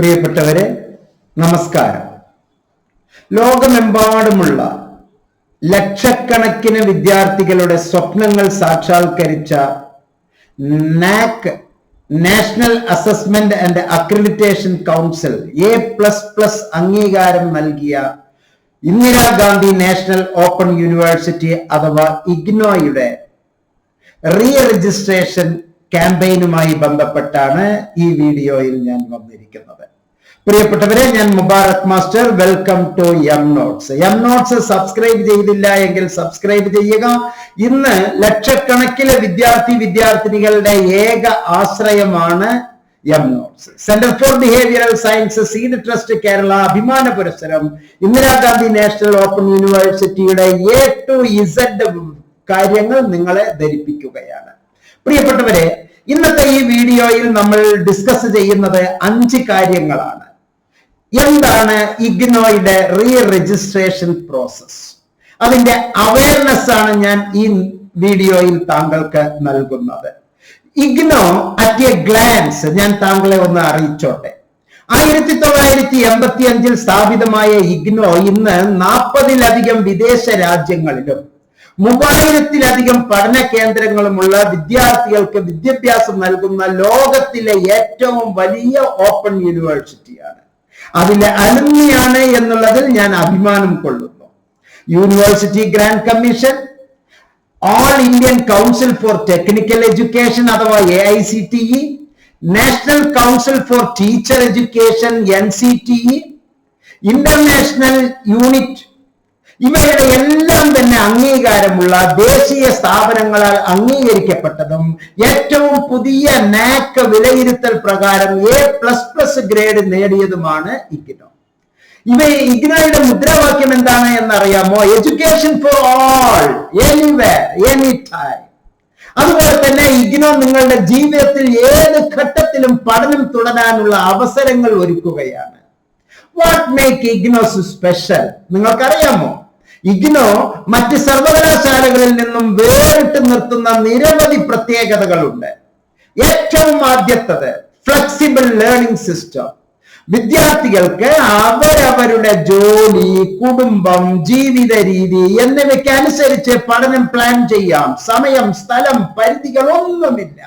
പ്രിയപ്പെട്ടവരെ, നമസ്കാരം. ലോകമെമ്പാടുമുള്ള ലക്ഷക്കണക്കിന് വിദ്യാർത്ഥികളുടെ സ്വപ്നങ്ങൾ സാക്ഷാത്കരിച്ച NAAC national assessment and accreditation council A++ അംഗീകാരം നൽകിയ ഇന്ദിരാഗാന്ധി നാഷണൽ ഓപ്പൺ യൂണിവേഴ്സിറ്റി അഥവാ ഇഗ്നോയുടെ റീ രജിസ്ട്രേഷൻ ക്യാമ്പയിനുമായി ബന്ധപ്പെട്ടാണ് ഈ വീഡിയോയിൽ ഞാൻ വന്നിരിക്കുന്നത്. പ്രിയപ്പെട്ടവരെ, ഞാൻ Mubarak master. Welcome to M notes. Subscribe ചെയ്തില്ല എങ്കിൽ സബ്സ്ക്രൈബ് ചെയ്യുക. ഇന്ന് ലക്ഷക്കണക്കിന് വിദ്യാർത്ഥിനികളുടെ ഏക ആശ്രയമാണ് M notes. Centre for behavioural science seed trust Kerala അഭിമാന പുരസ്സരം ഇന്ദിരാഗാന്ധി നാഷണൽ ഓപ്പൺ യൂണിവേഴ്സിറ്റിയുടെ A to Z കാര്യങ്ങൾ നിങ്ങളെ ധരിപ്പിക്കുകയാണ്. പ്രിയപ്പെട്ടവരെ, ഇന്നത്തെ ഈ വീഡിയോയിൽ നമ്മൾ ഡിസ്കസ് ചെയ്യുന്നത് 5 കാര്യങ്ങളാണ്. എന്താണ് ഇഗ്നോയുടെ റീ രജിസ്ട്രേഷൻ പ്രോസസ്? അതിന്റെ അവയർനെസ് ആണ് ഞാൻ ഈ വീഡിയോയിൽ താങ്കൾക്ക് നൽകുന്നത്. ഇഗ്നോ അറ്റ് എ ഗ്ലാൻസ് ഞാൻ താങ്കളെ ഒന്ന് അറിയിച്ചോട്ടെ. 1985 സ്ഥാപിതമായ ഇഗ്നോ ഇന്ന് 40-ലധികം വിദേശ രാജ്യങ്ങളിലും 3000-ലധികം പഠന കേന്ദ്രങ്ങളുമുള്ള വിദ്യാർത്ഥികൾക്ക് വിദ്യാഭ്യാസം നൽകുന്ന ലോകത്തിലെ ഏറ്റവും വലിയ ഓപ്പൺ യൂണിവേഴ്സിറ്റിയാണ്. അതിലെ അലുമിനിയാണ് എന്നുള്ളതിൽ ഞാൻ അഭിമാനം കൊള്ളുന്നു. University grant commission, all Indian council for technical education അഥവാ AICTE, national council for teacher education NCTE, international unit, ഇവയുടെ എല്ലാം തന്നെ അംഗീകാരമുള്ള ദേശീയ സ്ഥാപനങ്ങളാൽ അംഗീകരിക്കപ്പെട്ടതും ഏറ്റവും പുതിയ നാക് വിലയിരുത്തൽ പ്രകാരം A++ ഗ്രേഡ് നേടിയതുമാണ് ഇഗ്നോ. ഇഗ്നോയുടെ മുദ്രാവാക്യം എന്താണ് എന്നറിയാമോ? Education for all, anywhere, any time. അതുപോലെ തന്നെ ഇഗ്നോ നിങ്ങളുടെ ജീവിതത്തിൽ ഏത് ഘട്ടത്തിലും പഠനം തുടരാനുള്ള അവസരങ്ങൾ ഒരുക്കുകയാണ്. What make ignores special? നിങ്ങൾക്കറിയാമോ? ഇഗ്നോ മറ്റ് സർവകലാശാലകളിൽ നിന്നും വേറിട്ട് നിർത്തുന്ന നിരവധി പ്രത്യേകതകളുണ്ട്. ഏറ്റവും ആദ്യത്തത് ഫ്ലെക്സിബിൾ ലേണിംഗ് സിസ്റ്റം. വിദ്യാർത്ഥികൾക്ക് അവരവരുടെ ജോലി, കുടുംബം, ജീവിത രീതി എന്നിവയ്ക്ക് അനുസരിച്ച് പഠനം പ്ലാൻ ചെയ്യാം. സമയം, സ്ഥലം, പരിധികളൊന്നുമില്ല.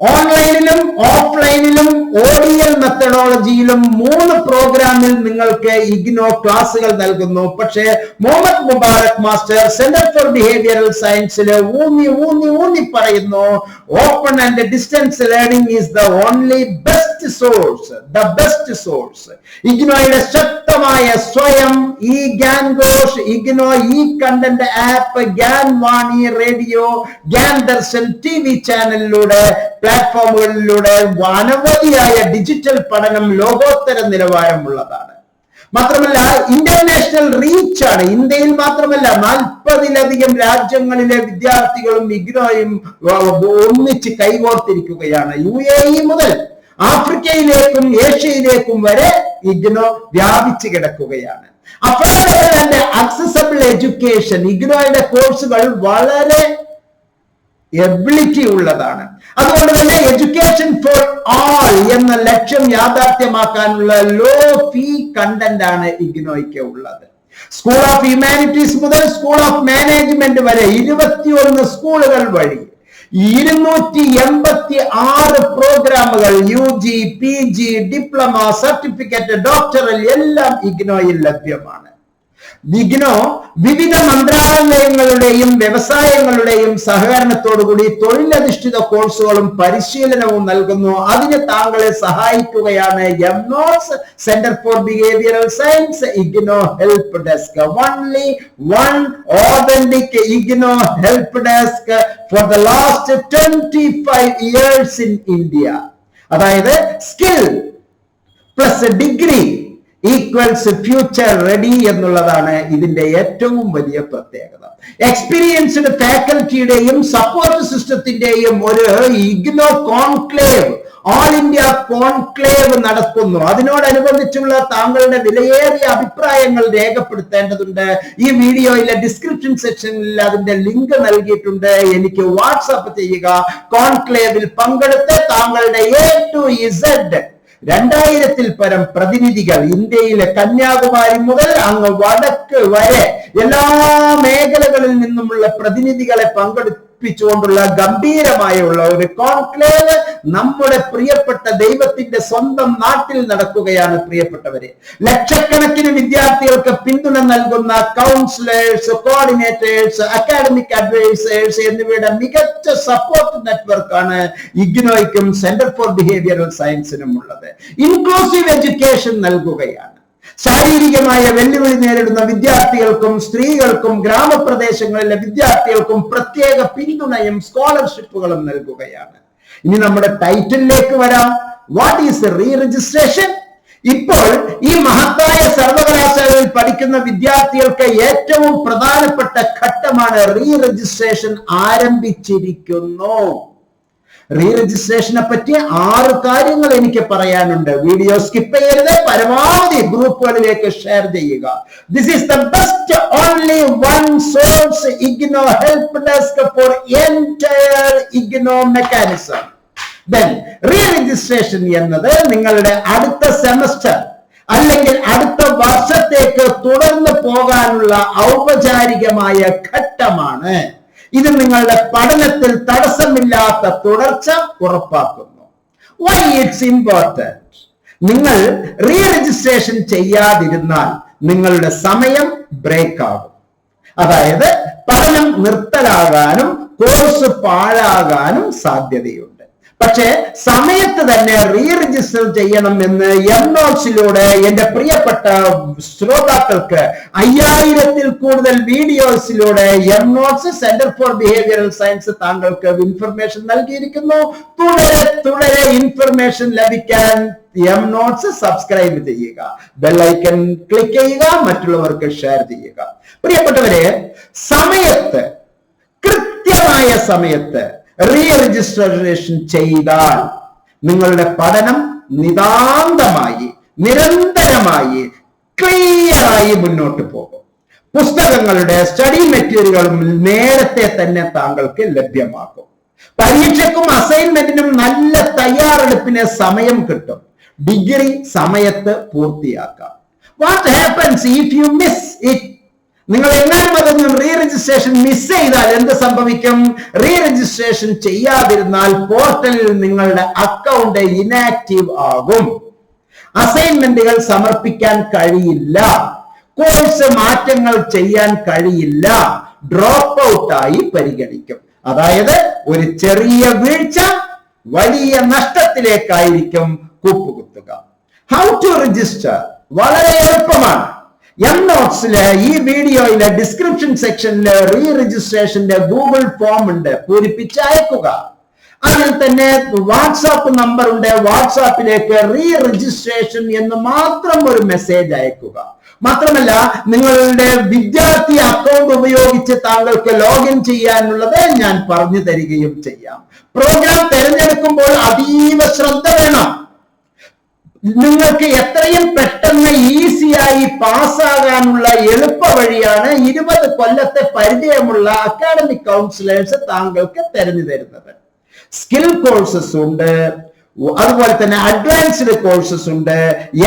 ഓൺലൈനിലും ഓഫ്ലൈനിലും ODL മെത്തഡോളജിയിലും 3 പ്രോഗ്രാമിൽ നിങ്ങൾക്ക് ഇഗ്നോ ക്ലാസുകൾ നൽകുന്നു. പക്ഷേ Muhammad Mubarak master centre for behavioural സയൻസില് ഊന്നി പറയുന്നു, open and distance learning is the only best source. ഇഗ്നോയുടെ ശക്തമായ സ്വയം, ഈ ഗ്യാൻ ഘോഷ്, ഇഗ്നോ ഈ content app, Gyan Vani radio, Gyan Darshan TV ചാനലിലൂടെ, പ്ലാറ്റ്ഫോമുകളിലൂടെ അനവധിയായ ഡിജിറ്റൽ പഠനം ലോകോത്തര നിലവാരമുള്ളതാണ്. മാത്രമല്ല ഇന്റർനാഷണൽ റീച്ച് ആണ്. ഇന്ത്യയിൽ മാത്രമല്ല 40-ലധികം രാജ്യങ്ങളിലെ വിദ്യാർത്ഥികളും ഇഗ്നോയും ഒന്നിച്ച് കൈകോർത്തിരിക്കുകയാണ്. UAE മുതൽ ആഫ്രിക്കയിലേക്കും ഏഷ്യയിലേക്കും വരെ ഇഗ്നോ വ്യാപിച്ചു കിടക്കുകയാണ്. Affordable and accessible education. ഇഗ്നോയുടെ കോഴ്സുകൾ വളരെ എബിലിറ്റി ഉള്ളതാണ്. അതുകൊണ്ട് തന്നെ എഡ്യൂക്കേഷൻ ഫോർ ആൾ എന്ന ലക്ഷ്യം യാഥാർത്ഥ്യമാക്കാനുള്ള ലോ ഫീ കണ്ടന്റ് ആണ് ഇഗ്നോയ്ക്ക് ഉള്ളത്. സ്കൂൾ ഓഫ് ഹ്യൂമാനിറ്റീസ് മുതൽ സ്കൂൾ ഓഫ് മാനേജ്മെന്റ് വരെ 21 സ്കൂളുകൾ വഴി 286 പ്രോഗ്രാമുകൾ, UG, PG, diploma, certificate, doctoral എല്ലാം ഇഗ്നോയിൽ ലഭ്യമാണ്. ഇഗ്നോ വിവിധ മന്ത്രാലയങ്ങളുടെയും വ്യവസായങ്ങളുടെയും സഹകരണത്തോടുകൂടി തൊഴിലധിഷ്ഠിത കോഴ്സുകളും പരിശീലനവും നൽകുന്നു. അതിന് താങ്കളെ സഹായിക്കുകയാണ് M notes centre for behavioural science IGNOU help desk. only one authentic IGNOU help desk for the last 25 years in India. അതായത് skill plus degree equals future ready എന്നുള്ളതാണ് ഇതിന്റെ ഏറ്റവും വലിയ പ്രത്യേകത. എക്സ്പീരിയൻസ്ഡ് ഫാക്കൽറ്റിയുടെയും സപ്പോർട്ട് സിസ്റ്റത്തിന്റെയും ഒരു IGNOU conclave, all India conclave നടക്കുന്നു. അതിനോടനുബന്ധിച്ചുള്ള താങ്കളുടെ വിലയേറിയ അഭിപ്രായങ്ങൾ രേഖപ്പെടുത്തേണ്ടതുണ്ട്. ഈ വീഡിയോയിലെ ഡിസ്ക്രിപ്ഷൻ സെക്ഷനിൽ അതിന്റെ ലിങ്ക് നൽകിയിട്ടുണ്ട്. എനിക്ക് വാട്സാപ്പ് ചെയ്യുക. കോൺക്ലേവിൽ പങ്കെടുത്ത് താങ്കളുടെ A to Z 2000-ൽ പരം പ്രതിനിധികൾ ഇന്ത്യയിലെ കന്യാകുമാരി മുതൽ അങ്ങ് വടക്ക് വരെ എല്ലാ മേഖലകളിൽ നിന്നുമുള്ള പ്രതിനിധികളെ പങ്കെടുപ്പിച്ചുകൊണ്ടുള്ള ഗംഭീരമായുള്ള ഒരു കോൺക്ലേവ് നമ്മുടെ പ്രിയപ്പെട്ട ദൈവത്തിന്റെ സ്വന്തം നാട്ടിൽ നടക്കുകയാണ്. പ്രിയപ്പെട്ടവരെ, ലക്ഷക്കണക്കിന് വിദ്യാർത്ഥികൾക്ക് പിന്തുണ നൽകുന്ന കൗൺസിലേഴ്സ്, കോർഡിനേറ്റേഴ്സ്, അക്കാഡമിക് അഡ്വൈസേഴ്സ് എന്നിവയുടെ മികച്ച സപ്പോർട്ട് നെറ്റ്വർക്കാണ് ഇഗ്നോയ്ക്കും സെന്റർ ഫോർ ബിഹേവിയറൽ സയൻസിനും ഉള്ളത്. ഇൻക്ലൂസീവ് എഡ്യൂക്കേഷൻ നൽകുകയാണ്. ശാരീരികമായ വെല്ലുവിളി നേരിടുന്ന വിദ്യാർത്ഥികൾക്കും സ്ത്രീകൾക്കും ഗ്രാമപ്രദേശങ്ങളിലെ വിദ്യാർത്ഥികൾക്കും പ്രത്യേക പിന്തുണയും സ്കോളർഷിപ്പുകളും നൽകുകയാണ്. ഇനി നമ്മുടെ ടൈറ്റിലേക്ക് വരാം. What is re registration? ഇപ്പോൾ ഈ മഹത്തായ സർവകലാശാലയിൽ പഠിക്കുന്ന വിദ്യാർത്ഥികൾക്ക് ഏറ്റവും പ്രധാനപ്പെട്ട ഘട്ടമാണ് റീ രജിസ്ട്രേഷൻ ആരംഭിച്ചിരിക്കുന്നു. റീ രജിസ്ട്രേഷനെ പറ്റി 6 കാര്യങ്ങൾ എനിക്ക് പറയാനുണ്ട്. വീഡിയോ സ്കിപ്പ് ചെയ്യരുത്, പരമാവധി ഗ്രൂപ്പുകളിലേക്ക് ഷെയർ ചെയ്യുക. This is the best only one source IGNOU help desk four entire IGNOU mechanism. Then re registration എന്നത് നിങ്ങളുടെ അടുത്ത സെമസ്റ്റർ അല്ലെങ്കിൽ അടുത്ത വർഷത്തേക്ക് തുടർന്ന് പോകാനുള്ള ഔപചാരികമായ ഘട്ടമാണ്. ഇത് നിങ്ങളുടെ പഠനത്തിൽ തടസ്സമില്ലാത്ത തുടർച്ച ഉറപ്പാക്കുന്നു. Why it's important? നിങ്ങൾ റീ രജിസ്ട്രേഷൻ ചെയ്യാതിരുന്നാൽ നിങ്ങളുടെ സമയം ബ്രേക്ക് ആകും. അതായത് പഠനം നിർത്തലാകാനും കോഴ്സ് പാഴാകാനും സാധ്യതയുണ്ട്. പക്ഷേ സമയത്ത് തന്നെ റീ രജിസ്റ്റർ ചെയ്യണം എന്ന് എംനോട്സിലൂടെ എന്റെ പ്രിയപ്പെട്ട ശ്രോതാക്കൾക്ക് 5000-ൽ കൂടുതൽ വീഡിയോസിലൂടെ എംനോട്സ് സെന്റർ ഫോർ ബിഹേവിയറൽ സയൻസ് താങ്കൾക്ക് ഇൻഫർമേഷൻ നൽകിയിരിക്കുന്നു. തുടരെ ഇൻഫർമേഷൻ ലഭിക്കാൻ എംനോട്സ് സബ്സ്ക്രൈബ് ചെയ്യുക, ബെല്ലൈക്കൺ ക്ലിക്ക് ചെയ്യുക, മറ്റുള്ളവർക്ക് ഷെയർ ചെയ്യുക. പ്രിയപ്പെട്ടവരെ, കൃത്യമായ സമയത്ത് റീ രജിസ്ട്രേഷൻ ചെയ്താൽ നിങ്ങളുടെ പഠനം നിതാന്തമായി നിരന്തരമായി ക്ലിയറായി മുന്നോട്ട് പോകും. പുസ്തകങ്ങളുടെ സ്റ്റഡി മെറ്റീരിയലുകളും നേരത്തെ തന്നെ താങ്കൾക്ക് ലഭ്യമാകും. പരീക്ഷയ്ക്കും അസൈൻമെന്റിനും നല്ല തയ്യാറെടുപ്പിന് സമയം കിട്ടും. ഡിഗ്രി സമയത്ത് പൂർത്തിയാക്കാം. What happens if you miss it? നിങ്ങൾ എങ്ങാനും അതൊന്നും റീ രജിസ്ട്രേഷൻ മിസ് ചെയ്താൽ എന്ത് സംഭവിക്കും? റീ രജിസ്ട്രേഷൻ ചെയ്യാതിരുന്നാൽ പോർട്ടലിൽ നിങ്ങളുടെ അക്കൗണ്ട് ഇനാക്റ്റീവ് ആകും. അസൈൻമെന്റുകൾ സമർപ്പിക്കാൻ കഴിയില്ല, കോഴ്സ് മാറ്റങ്ങൾ ചെയ്യാൻ കഴിയില്ല, ഡ്രോപ്പ് ഔട്ടായി പരിഗണിക്കും. അതായത് ഒരു ചെറിയ വീഴ്ച വലിയ നഷ്ടത്തിലേക്കായിരിക്കും കൂപ്പുകുത്തുക. How to register? വളരെ എളുപ്പമാണ്. എംനോട്സിലെ ഈ വീഡിയോയിലെ ഡിസ്ക്രിപ്ഷൻ സെക്ഷനിൽ റീ രജിസ്ട്രേഷന്റെ ഗൂഗിൾ ഫോം ഉണ്ട്, പൂരിപ്പിച്ച് അയക്കുക. അതിൽ തന്നെ വാട്സാപ്പ് നമ്പർ ഉണ്ട്. വാട്സാപ്പിലേക്ക് റീ രജിസ്ട്രേഷൻ എന്ന് മാത്രം ഒരു മെസ്സേജ് അയക്കുക. മാത്രമല്ല, നിങ്ങളുടെ വിദ്യാർത്ഥി അക്കൗണ്ട് ഉപയോഗിച്ച് താങ്കൾക്ക് ലോഗിൻ ചെയ്യാനുള്ളത് ഞാൻ പറഞ്ഞു തരികയും ചെയ്യാം. പ്രോഗ്രാം തിരഞ്ഞെടുക്കുമ്പോൾ അതീവ ശ്രദ്ധ വേണം. നിങ്ങൾക്ക് എത്രയും പെട്ടെന്ന് ഈസിയായി പാസ്സാകാനുള്ള എളുപ്പ വഴിയാണ് 20 കൊല്ലത്തെ പരിചയമുള്ള അക്കാഡമിക് കൗൺസിലേഴ്സ് താങ്കൾക്ക് തെരഞ്ഞു തരുന്നത്. സ്കിൽ കോഴ്സസ് ഉണ്ട്, അതുപോലെ തന്നെ അഡ്വാൻസ്ഡ് കോഴ്സസ് ഉണ്ട്,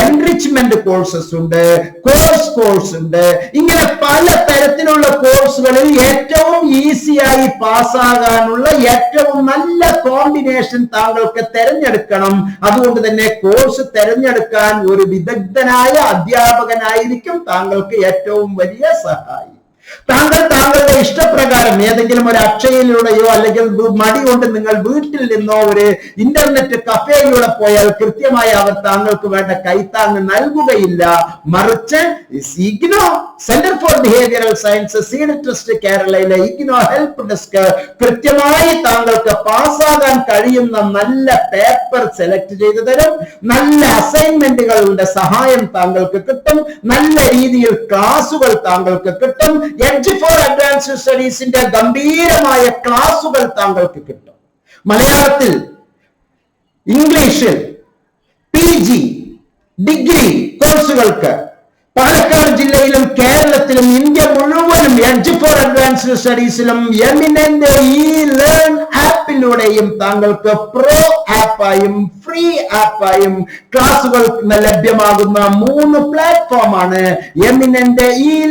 എൻറിച്ച്മെന്റ് കോഴ്സസ് ഉണ്ട്, കോഴ്സ് ഉണ്ട്. ഇങ്ങനെ പല തരത്തിലുള്ള കോഴ്സുകളിൽ ഏറ്റവും ഈസിയായി പാസ്സാകാനുള്ള ഏറ്റവും നല്ല കോമ്പിനേഷൻ താങ്കൾക്ക് തെരഞ്ഞെടുക്കണം. അതുകൊണ്ട് തന്നെ കോഴ്സ് തെരഞ്ഞെടുക്കാൻ ഒരു വിദഗ്ധനായ അധ്യാപകനായിരിക്കും താങ്കൾക്ക് ഏറ്റവും വലിയ സഹായി. താങ്കളുടെ ഇഷ്ടപ്രകാരം ഏതെങ്കിലും ഒരു അക്ഷയയിലൂടെയോ അല്ലെങ്കിൽ മടി കൊണ്ട് നിങ്ങൾ വീട്ടിൽ നിന്നോ ഒരു ഇന്റർനെറ്റ് കഫേയിലൂടെ പോയാൽ കൃത്യമായി അവർ താങ്കൾക്ക് വേണ്ട കൈത്താങ് നൽകുകയില്ല. മറിച്ച് IGNOU centre for behavioural science seed trust കേരളയിലെ ഇഗ്നോ ഹെൽപ്പ് ഡെസ്ക് കൃത്യമായി താങ്കൾക്ക് പാസ്സാകാൻ കഴിയുന്ന നല്ല പേപ്പർ സെലക്ട് ചെയ്തു തരും. നല്ല അസൈൻമെന്റുകളുടെ സഹായം താങ്കൾക്ക് കിട്ടും. നല്ല രീതിയിൽ ക്ലാസുകൾ താങ്കൾക്ക് കിട്ടും. എഡ്ജ് ഫോർ അഡ്വാൻസ്ഡ് സ്റ്റഡീസിന്റെ ഗംഭീരമായ ക്ലാസുകൾ താങ്കൾക്ക് കിട്ടും. മലയാളത്തിൽ, ഇംഗ്ലീഷിൽ, PG, ഡിഗ്രി കോഴ്സുകൾക്ക് പാലക്കാട് ജില്ലയിലും കേരളത്തിലും ഇന്ത്യ മുഴുവനും എഡ്ജ് ഫോർ അഡ്വാൻസ്ഡ് സ്റ്റഡീസിലും എമിനന്റ് ലേൺ ആപ്പിലൂടെയും താങ്കൾക്ക് പ്രോ ആപ്പായും ഫ്രീ ആപ്പായും ക്ലാസുകൾ ലഭ്യമാകുന്ന 3 പ്ലാറ്റ്ഫോമാണ് eminent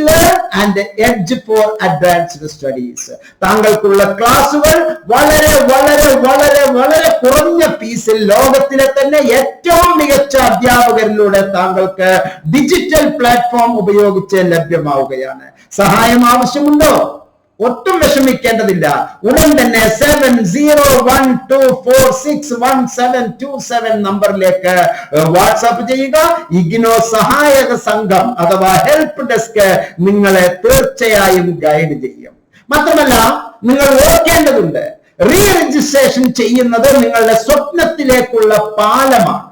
learn and edge for advanced studies. താങ്കൾക്കുള്ള ക്ലാസുകൾ വളരെ വളരെ വളരെ വളരെ കുറഞ്ഞ ഫീസിൽ ലോകത്തിലെ തന്നെ ഏറ്റവും മികച്ച അധ്യാപകരിലൂടെ താങ്കൾക്ക് ഡിജിറ്റൽ പ്ലാറ്റ്ഫോം ഉപയോഗിച്ച് ലഭ്യമാവുകയാണ്. സഹായം ആവശ്യമുണ്ടോ? ഒട്ടും വിഷമിക്കേണ്ടതില്ല. ഉടൻ തന്നെ 7012461727 നമ്പറിലേക്ക് വാട്സാപ്പ് ചെയ്യുക. ഇഗ്നോ സഹായക സംഘം അഥവാ ഹെൽപ്പ് ഡെസ്ക് നിങ്ങളെ തീർച്ചയായും ഗൈഡ് ചെയ്യും. മാത്രമല്ല, നിങ്ങൾ ഓർക്കേണ്ടതുണ്ട്, റീ രജിസ്ട്രേഷൻ ചെയ്യുന്നത് നിങ്ങളുടെ സ്വപ്നത്തിലേക്കുള്ള പാലമാണ്.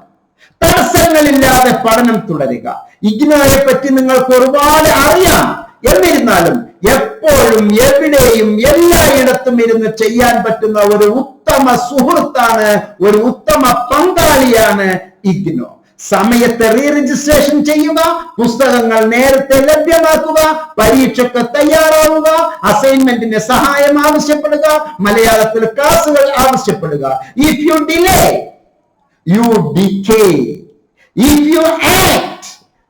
തടസ്സങ്ങളില്ലാതെ പഠനം തുടരുക. ഇഗ്നോയെ പറ്റി നിങ്ങൾക്ക് ഒരുപാട് അറിയാം. എന്നിരുന്നാലും എപ്പോഴും എവിടെയും എല്ലായിടത്തും ഇരുന്ന് ചെയ്യാൻ പറ്റുന്ന ഒരു ഉത്തമ സുഹൃത്താണ്, ഒരു ഉത്തമ പങ്കാളിയാണ് ഇഗ്നോ. സമയത്ത് റീ രജിസ്ട്രേഷൻ ചെയ്യുക, പുസ്തകങ്ങൾ നേരത്തെ ലഭ്യമാക്കുക, പരീക്ഷയ്ക്ക് തയ്യാറാവുക, അസൈൻമെന്റിന് സഹായം ആവശ്യപ്പെടുക, മലയാളത്തിൽ ക്ലാസുകൾ ആവശ്യപ്പെടുക. If you delay, you decay. If you act,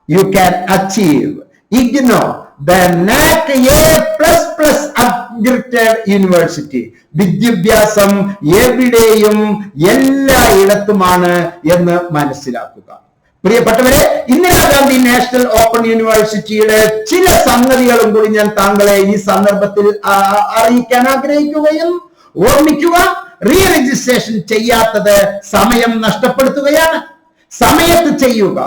you can achieve. IGNO, the NAC A++ accredited university. വിദ്യാഭ്യാസം എവിടെയും എല്ലായിടത്തുമാണ് എന്ന് മനസ്സിലാക്കുക. പ്രിയപ്പെട്ടവരെ, ഇന്ദിരാഗാന്ധി നാഷണൽ ഓപ്പൺ യൂണിവേഴ്സിറ്റിയുടെ ചില സംഗതികളും കൂടി ഞാൻ താങ്കളെ ഈ സന്ദർഭത്തിൽ അറിയിക്കാൻ ആഗ്രഹിക്കുകയും ഓർമ്മിക്കുക. റീ രജിസ്ട്രേഷൻ ചെയ്യാത്തത് സമയം നഷ്ടപ്പെടുത്തുകയാണ്. സമയത്ത് ചെയ്യുക.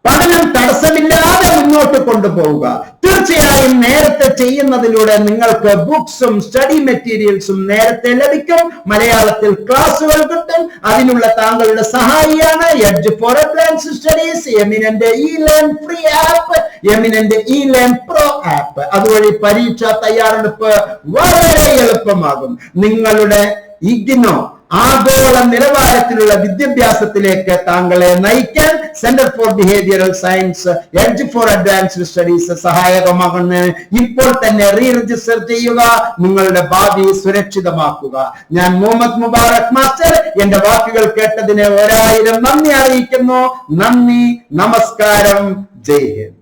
പഠനം തടസ്സമില്ലാതെ മുന്നോട്ട് കൊണ്ടുപോവുക. തീർച്ചയായും നേരത്തെ ചെയ്യുന്നതിലൂടെ നിങ്ങൾക്ക് ബുക്സും സ്റ്റഡി മെറ്റീരിയൽസും നേരത്തെ ലഭിക്കും. മലയാളത്തിൽ ക്ലാസുകൾ കിട്ടും. അതിനുള്ള താങ്കളുടെ സഹായിയാണ് edge for advanced studies, eminent learn free app, eminent learn pro app. അതുവഴി പരീക്ഷാ തയ്യാറെടുപ്പ് വളരെ എളുപ്പമാകും. നിങ്ങളുടെ ഇഗ്നോ ആഗോള നിലവാരത്തിലുള്ള വിദ്യാഭ്യാസത്തിലേക്ക് താങ്കളെ നയിക്കാൻ centre for behavioural science edge for advanced studies സഹായകമാകുന്ന ഇപ്പോൾ തന്നെ റീ രജിസ്റ്റർ ചെയ്യുക. നിങ്ങളുടെ ഭാവി സുരക്ഷിതമാക്കുക. ഞാൻ മുഹമ്മദ് മുബാറക് മാസ്റ്റർ എന്റെ വാക്കുകൾ കേട്ടതിന് 1000 നന്ദി അറിയിക്കുന്നു. നന്ദി, നമസ്കാരം, ജയ് ഹിന്ദ്.